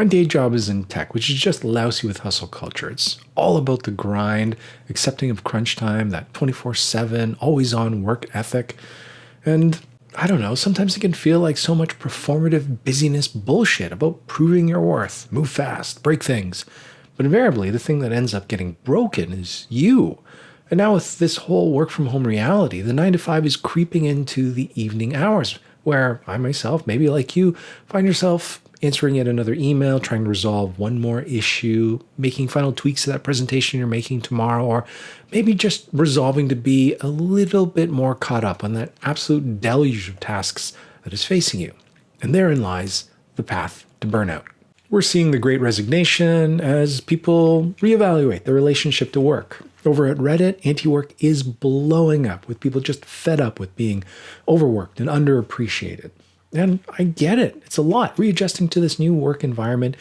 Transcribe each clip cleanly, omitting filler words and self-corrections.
My day job is in tech, which is just lousy with hustle culture. It's all about the grind, accepting of crunch time, that 24/7, always on work ethic. And I don't know, sometimes it can feel like so much performative busyness bullshit about proving your worth, move fast, break things. But invariably, the thing that ends up getting broken is you. And now with this whole work from home reality, the 9 to 5 is creeping into the evening hours, where I myself, maybe like you, find yourself answering yet another email, trying to resolve one more issue, making final tweaks to that presentation you're making tomorrow, or maybe just resolving to be a little bit more caught up on that absolute deluge of tasks that is facing you. And therein lies the path to burnout. We're seeing the Great Resignation as people reevaluate their relationship to work. Over at Reddit, anti-work is blowing up with people just fed up with being overworked and underappreciated. And I get it. It's a lot. Readjusting to this new work environment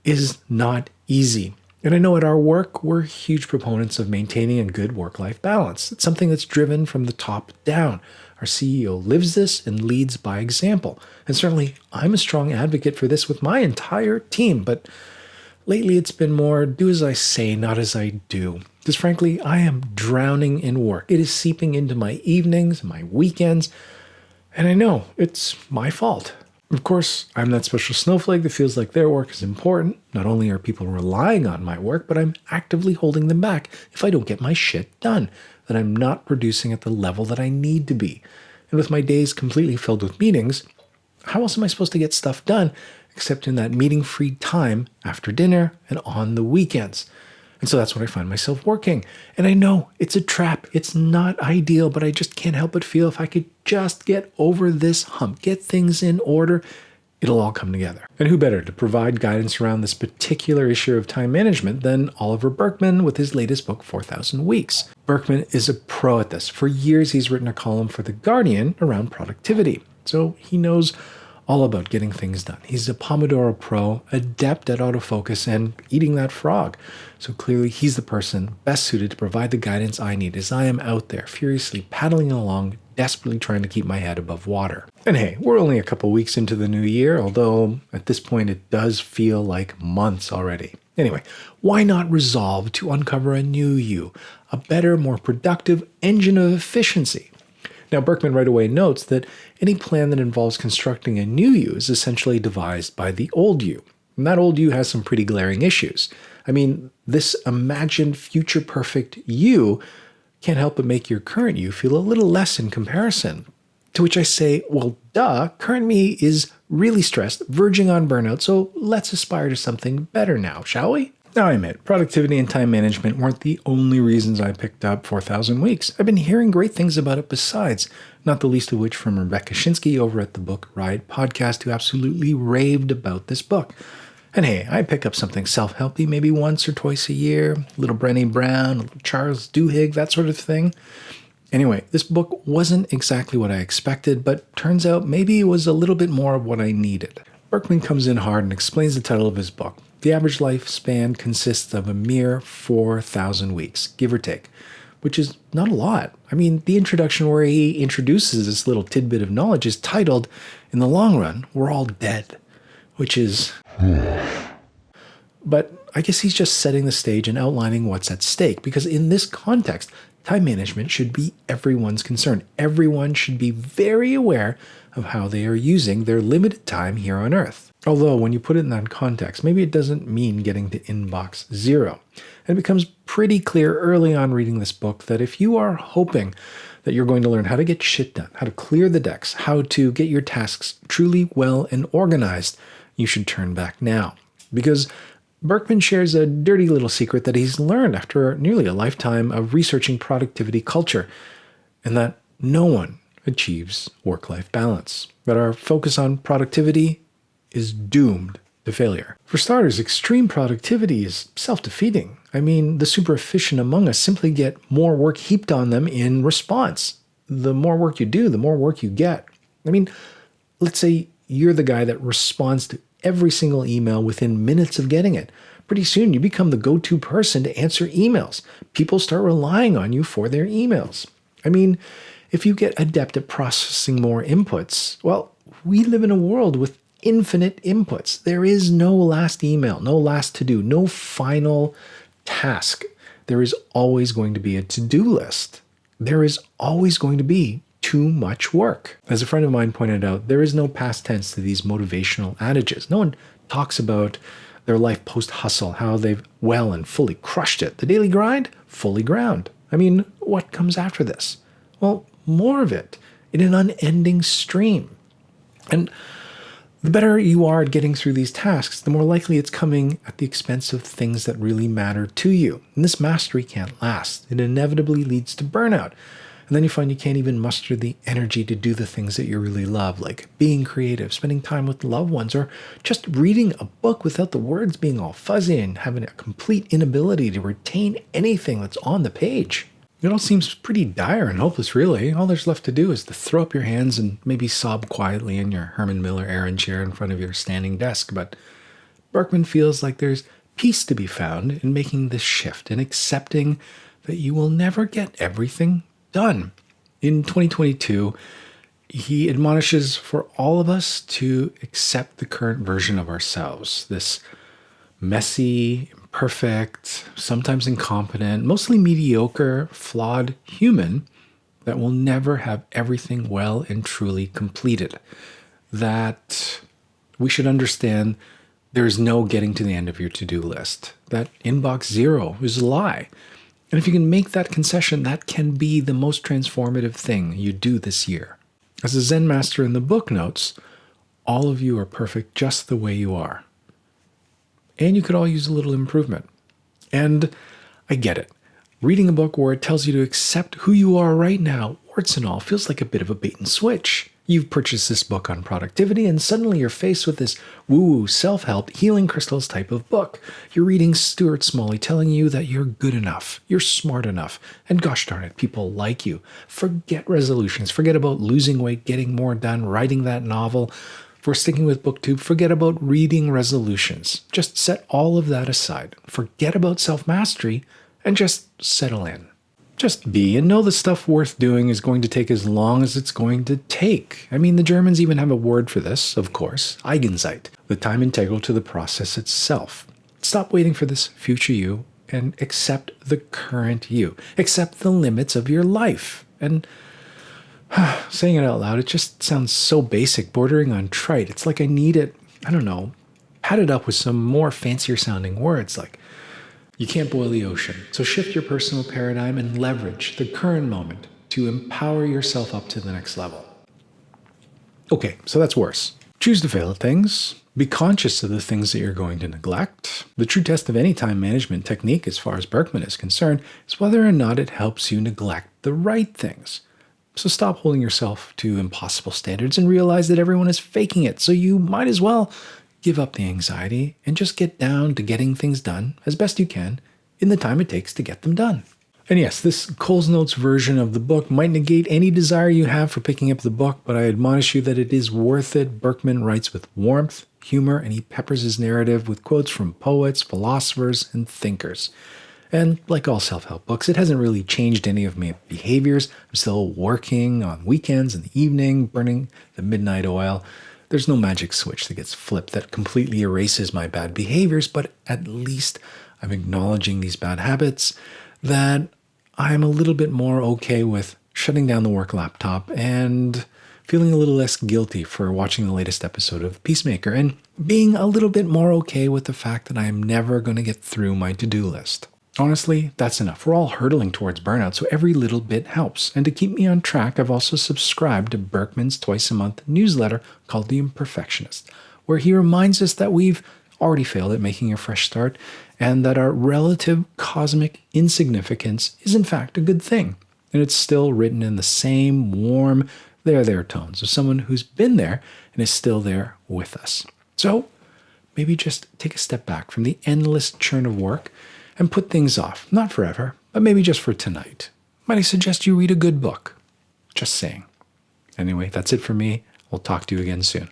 is not easy. And I know at our work, we're huge proponents of maintaining a good work-life balance. It's something that's driven from the top down. Our CEO lives this and leads by example. And certainly, I'm a strong advocate for this with my entire team. But lately, it's been more do as I say, not as I do. Because frankly, I am drowning in work. It is seeping into my evenings, my weekends. And I know it's my fault. Of course, I'm that special snowflake that feels like their work is important. Not only are people relying on my work, but I'm actively holding them back if I don't get my shit done, that I'm not producing at the level that I need to be. And with my days completely filled with meetings, how else am I supposed to get stuff done except in that meeting-free time after dinner and on the weekends? And so that's when I find myself working. And I know it's a trap. It's not ideal, but I just can't help but feel if I could just get over this hump, get things in order, it'll all come together. And who better to provide guidance around this particular issue of time management than Oliver Burkeman with his latest book, 4,000 Weeks. Burkeman is a pro at this. For years, he's written a column for The Guardian around productivity. So he knows all about getting things done. He's a Pomodoro pro, adept at autofocus and eating that frog. So clearly he's the person best suited to provide the guidance I need as I am out there furiously paddling along, desperately trying to keep my head above water. And hey, we're only a couple weeks into the new year, although at this point it does feel like months already. Anyway, why not resolve to uncover a new you, a better, more productive engine of efficiency? Now, Burkeman right away notes that any plan that involves constructing a new you is essentially devised by the old you. And that old you has some pretty glaring issues. I mean, this imagined future perfect you can't help but make your current you feel a little less in comparison. To which I say, well, duh, current me is really stressed, verging on burnout, so let's aspire to something better now, shall we? Now I admit, productivity and time management weren't the only reasons I picked up 4,000 Weeks. I've been hearing great things about it besides, not the least of which from Rebecca Schinsky over at the Book Riot podcast, who absolutely raved about this book. And hey, I pick up something self-helpy maybe once or twice a year, a little Brené Brown, a little Charles Duhigg, that sort of thing. Anyway, this book wasn't exactly what I expected, but turns out maybe it was a little bit more of what I needed. Burkeman comes in hard and explains the title of his book. The average lifespan consists of a mere 4,000 weeks, give or take, which is not a lot. I mean, the introduction where he introduces this little tidbit of knowledge is titled, "In the long run, we're all dead," which is... But I guess he's just setting the stage and outlining what's at stake, because in this context, time management should be everyone's concern. Everyone should be very aware of how they are using their limited time here on Earth. Although, when you put it in that context, maybe it doesn't mean getting to inbox zero. And it becomes pretty clear early on reading this book that if you are hoping that you're going to learn how to get shit done, how to clear the decks, how to get your tasks truly well and organized, you should turn back now. Because Burkeman shares a dirty little secret that he's learned after nearly a lifetime of researching productivity culture, and that no one achieves work-life balance. That our focus on productivity is doomed to failure. For starters, extreme productivity is self-defeating. I mean, the super efficient among us simply get more work heaped on them in response. The more work you do, the more work you get. I mean, let's say you're the guy that responds to every single email within minutes of getting it. Pretty soon you become the go-to person to answer emails. People start relying on you for their emails. I mean, if you get adept at processing more inputs, well, we live in a world with infinite inputs. There is no last email, no last to-do, no final task. There is always going to be a to-do list. There is always going to be too much work. As a friend of mine pointed out, there is no past tense to these motivational adages. No one talks about their life post-hustle, how they've well and fully crushed it. The daily grind, fully ground. I mean, what comes after this? Well, more of it in an unending stream. And the better you are at getting through these tasks, the more likely it's coming at the expense of things that really matter to you. And this mastery can't last. It inevitably leads to burnout. And then you find you can't even muster the energy to do the things that you really love, like being creative, spending time with loved ones, or just reading a book without the words being all fuzzy and having a complete inability to retain anything that's on the page. It all seems pretty dire and hopeless, really. All there's left to do is to throw up your hands and maybe sob quietly in your Herman Miller errand chair in front of your standing desk. But Berkman feels like there's peace to be found in making this shift and accepting that you will never get everything done. In 2022, he admonishes for all of us to accept the current version of ourselves, this messy, imperfect, sometimes incompetent, mostly mediocre, flawed human that will never have everything well and truly completed. That we should understand there is no getting to the end of your to-do list. That inbox zero is a lie. And if you can make that concession, that can be the most transformative thing you do this year. As the Zen master in the book notes, all of you are perfect just the way you are. And you could all use a little improvement. And I get it. Reading a book where it tells you to accept who you are right now, warts and all, feels like a bit of a bait and switch. You've purchased this book on productivity, and suddenly you're faced with this woo-woo, self-help, healing crystals type of book. You're reading Stuart Smalley telling you that you're good enough, you're smart enough, and gosh darn it, people like you. Forget resolutions. Forget about losing weight, getting more done, writing that novel. If we're sticking with BookTube, forget about reading resolutions. Just set all of that aside. Forget about self-mastery and just settle in. Just be and know the stuff worth doing is going to take as long as it's going to take. I mean, the Germans even have a word for this, of course, Eigenzeit, the time integral to the process itself. Stop waiting for this future you and accept the current you. Accept the limits of your life. And saying it out loud, it just sounds so basic, bordering on trite. It's like I need it, I don't know, padded up with some more fancier sounding words like, you can't boil the ocean. So shift your personal paradigm and leverage the current moment to empower yourself up to the next level. Okay, so that's worse. Choose to fail at things. Be conscious of the things that you're going to neglect. The true test of any time management technique, as far as Berkman is concerned, is whether or not it helps you neglect the right things. So stop holding yourself to impossible standards and realize that everyone is faking it. So you might as well give up the anxiety and just get down to getting things done as best you can in the time it takes to get them done. And yes, this Coles Notes version of the book might negate any desire you have for picking up the book, but I admonish you that it is worth it. Berkman writes with warmth, humor, and he peppers his narrative with quotes from poets, philosophers, and thinkers. And like all self-help books, it hasn't really changed any of my behaviors. I'm still working on weekends in the evening, burning the midnight oil. There's no magic switch that gets flipped that completely erases my bad behaviors, but at least I'm acknowledging these bad habits, that I'm a little bit more okay with shutting down the work laptop and feeling a little less guilty for watching the latest episode of Peacemaker, and being a little bit more okay with the fact that I am never going to get through my to-do list. Honestly, that's enough. We're all hurtling towards burnout, so every little bit helps. And to keep me on track, I've also subscribed to Berkman's twice-a-month newsletter called The Imperfectionist, where he reminds us that we've already failed at making a fresh start and that our relative cosmic insignificance is in fact a good thing. And it's still written in the same warm, there tones of someone who's been there and is still there with us. So maybe just take a step back from the endless churn of work and put things off, not forever, but maybe just for tonight. Might I suggest you read a good book? Just saying. Anyway, that's it for me. We'll talk to you again soon.